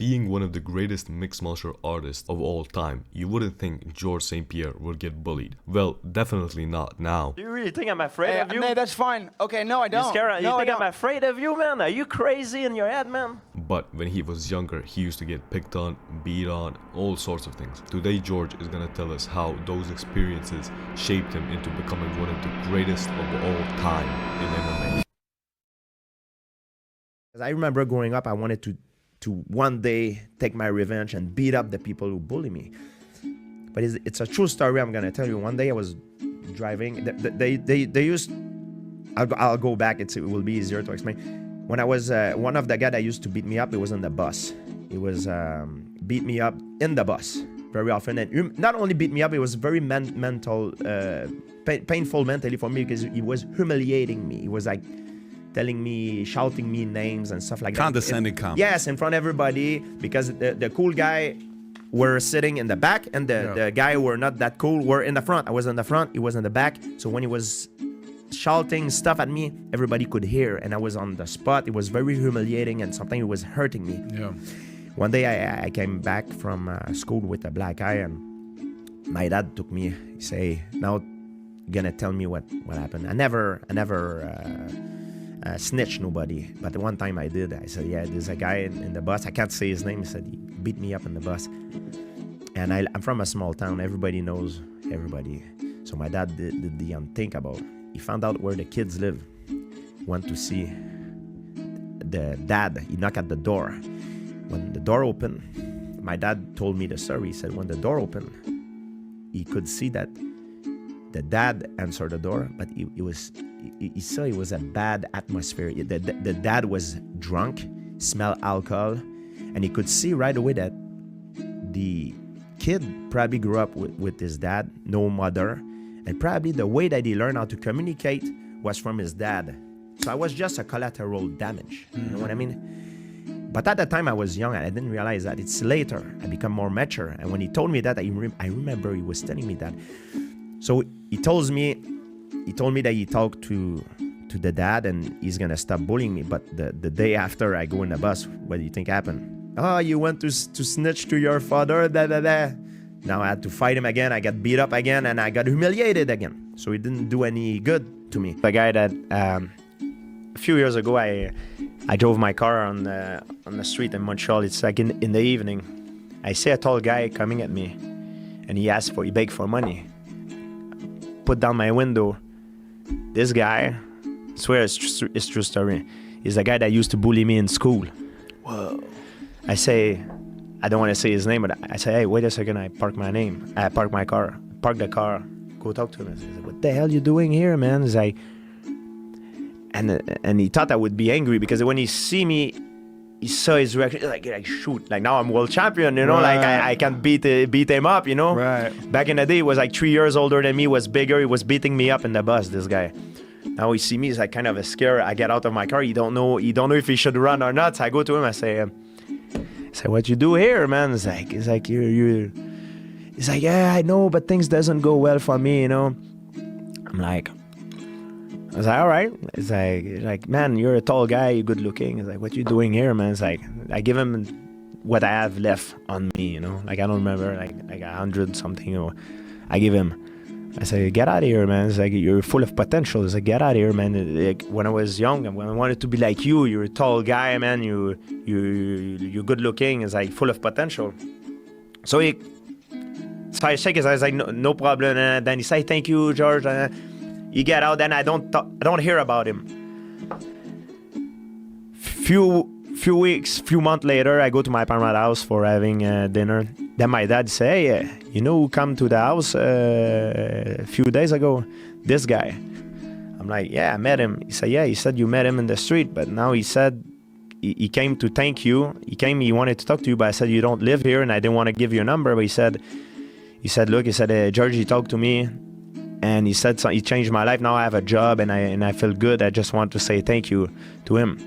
Being one of the greatest mixed martial artists of all time, you wouldn't think Georges St-Pierre would get bullied. Well, definitely not now. Do you really think I'm afraid of you? No, that's fine. Okay, no, I don't. You think I'm afraid of you, man? Are you crazy in your head, man? But when he was younger, he used to get picked on, beat on, all sorts of things. Today, George is gonna tell us how those experiences shaped him into becoming one of the greatest of all time in MMA. I remember growing up, I wanted to one day take my revenge and beat up the people who bully me. But it's a true story I'm gonna tell you. One day I was driving. They used. I'll go back. It will be easier to explain. When I was one of the guys that used to beat me up, it was on the bus. It was beat me up in the bus very often, and not only beat me up, it was very mental, painful mentally for me because he was humiliating me. He was like telling me, shouting me names and stuff like that. Condescending comments. Yes, in front of everybody, because the cool guy were sitting in the back, and the guy who were not that cool were in the front. I was in the front, he was in the back. So when he was shouting stuff at me, everybody could hear, and I was on the spot. It was very humiliating, and something was hurting me. Yeah. One day I came back from school with a black eye, and my dad took me. He say, "Now you're gonna tell me what happened." I never snitch nobody, but one time I did. I said, yeah, there's a guy in the bus, I can't say his name. He said he beat me up in the bus, and I'm from a small town, everybody knows everybody. So my dad did the unthinkable. He found out where the kids live, went to see the dad. He knocked at the door. When the door opened, my dad told me the story. He said when the door opened, he could see that the dad answered the door, but he saw it was a bad atmosphere. The dad was drunk, smelled alcohol, and he could see right away that the kid probably grew up with his dad, no mother, and probably the way that he learned how to communicate was from his dad. So I was just a collateral damage, you know what I mean? But at the time I was young and I didn't realize that. It's later I become more mature, and when he told me that, I remember he was telling me that. So he told me that he talked to the dad and he's gonna stop bullying me. But the day after I go in the bus, what do you think happened? Oh, you went to snitch to your father, Now I had to fight him again. I got beat up again and I got humiliated again. So it didn't do any good to me. The guy that a few years ago I drove my car on the street in Montreal. It's like in the evening. I see a tall guy coming at me, and he begged for money. Put down my window. This guy, I swear it's true story, is a guy that used to bully me in school. Whoa. I say, I don't want to say his name, but I say, hey, wait a second, I park my car, park the car, go talk to him. I say, what the hell you doing here, man? He's like, and he thought I would be angry because when he see me, he saw his reaction, like shoot, like now I'm world champion, you know, right. Like I can beat him up, you know. Right. Back in the day, he was like 3 years older than me, was bigger, he was beating me up in the bus, this guy. Now he see me, he's like kind of a scare. I get out of my car, he don't know if he should run or not. So I go to him, I say, what you do here, man? He's like, you. He's like, yeah, I know, but things doesn't go well for me, you know. I was like, all right. It's like, man, you're a tall guy, you're good looking. It's like, what you doing here, man? It's like, I give him what I have left on me, you know. Like I don't remember, like 100 something. You know. I give him. I say, get out of here, man. It's like you're full of potential. It's like, get out of here, man. Like, when I was young, when I wanted to be like you, you're a tall guy, man. You're good looking. It's like full of potential. So I shake his eyes, like no problem. And then he say, thank you, George. You get out, then I don't hear about him. Few months later, I go to my parents' house for having dinner. Then my dad say, hey, you know who come to the house a few days ago? This guy. I'm like, yeah, I met him. He said, yeah, he said you met him in the street, but now he said he came to thank you. He wanted to talk to you, but I said you don't live here, and I didn't want to give you a number. But he said, look, George, he talked to me. And he said he changed my life. Now I have a job and I feel good. I just want to say thank you to him.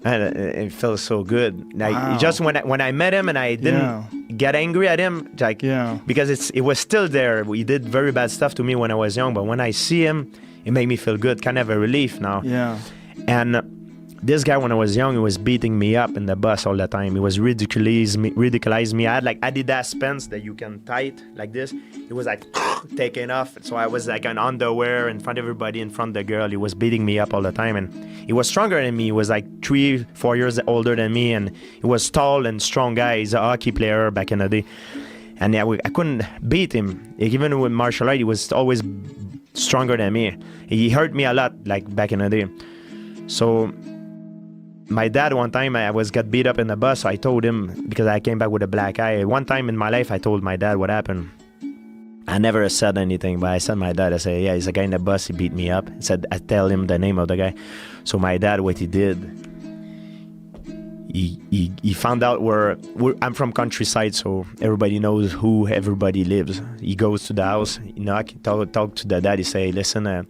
And it feels so good. Wow. Just when I met him and I didn't get angry at him, like because it was still there. He did very bad stuff to me when I was young, but when I see him, it made me feel good. Kind of a relief now. Yeah. And this guy, when I was young, he was beating me up in the bus all the time. He was ridiculizing me. I had like Adidas pants that you can tight like this. He was like taking off. So I was like an underwear in front of everybody, in front of the girl. He was beating me up all the time. And he was stronger than me. He was like 3-4 years older than me. And he was tall and strong guy. He's a hockey player back in the day. And yeah, I couldn't beat him. Even with martial art, he was always stronger than me. He hurt me a lot, like back in the day. So my dad, one time I got beat up in the bus. So I told him, because I came back with a black eye. One time in my life, I told my dad what happened. I never said anything, but I said my dad, I said, yeah, he's a guy in the bus, he beat me up. He said, I tell him the name of the guy. So my dad, what he did, he found out I'm from countryside, so everybody knows who everybody lives. He goes to the house, he knock, talk to the dad, he say, listen,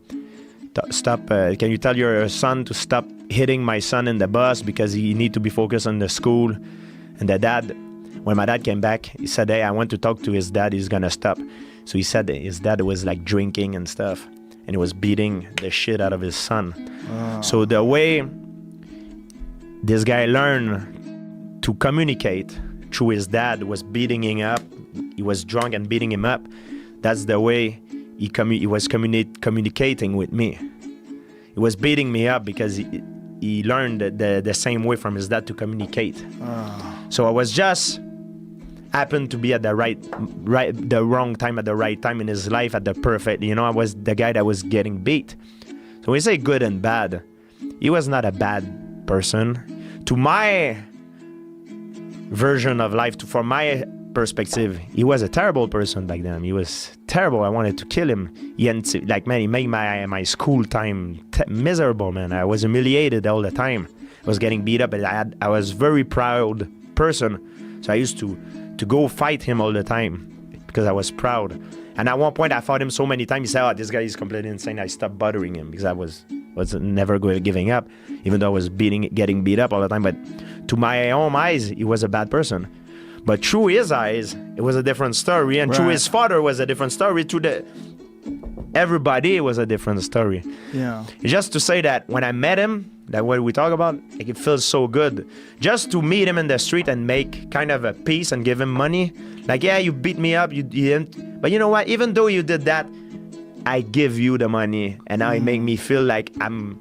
stop, can you tell your son to stop hitting my son in the bus because he need to be focused on the school. And the dad, when my dad came back, he said, hey, I want to talk to his dad, he's gonna stop. So he said that his dad was like drinking and stuff, and he was beating the shit out of his son. So the way this guy learned to communicate through his dad was beating him up. He was drunk and beating him up. That's the way he was communicating with me. He was beating me up because he learned the same way from his dad to communicate. So I was just happened to be at the wrong time at the right time in his life at the perfect. I was the guy that was getting beat. So we say good and bad. He was not a bad person. To my version of life, from my perspective, he was a terrible person back then. He was terrible. I wanted to kill him. He made my school time miserable, man. I was humiliated all the time. I was getting beat up, but I was very proud person. So I used to go fight him all the time because I was proud. And at one point, I fought him so many times. He said, "Oh, this guy is completely insane." I stopped bothering him because I was never giving up, even though I was getting beat up all the time. But to my own eyes, he was a bad person. But through his eyes, it was a different story. And through his father, was a different story. Everybody was a different story. Yeah. Just to say that when I met him, that what we talk about, like, it feels so good. Just to meet him in the street and make kind of a peace and give him money. Like, yeah, you beat me up, you didn't. But you know what? Even though you did that, I give you the money. And now it make me feel like I'm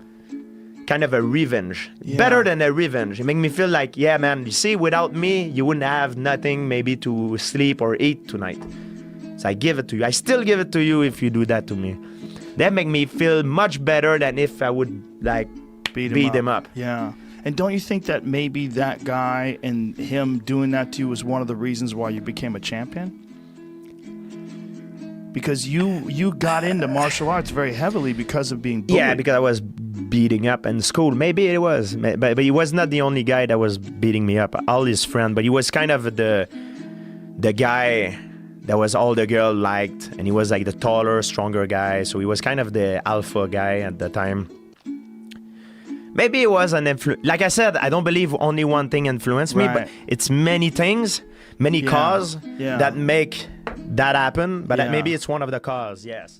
kind of a revenge. Yeah. Better than a revenge. It make me feel like, yeah, man, you see, without me, you wouldn't have nothing maybe to sleep or eat tonight. So I give it to you. I still give it to you if you do that to me. That make me feel much better than if I would, like, beat him up. Yeah. And don't you think that maybe that guy and him doing that to you was one of the reasons why you became a champion? Because you got into martial arts very heavily because of being bullied. Yeah, because I was beating up in school. Maybe it was. But he was not the only guy that was beating me up. All his friends. But he was kind of the guy that was all the girl liked. And he was like the taller, stronger guy. So he was kind of the alpha guy at the time. Maybe it was an influence. Like I said, I don't believe only one thing influenced me, but it's many things, many causes that make that happen. But maybe it's one of the causes, yes.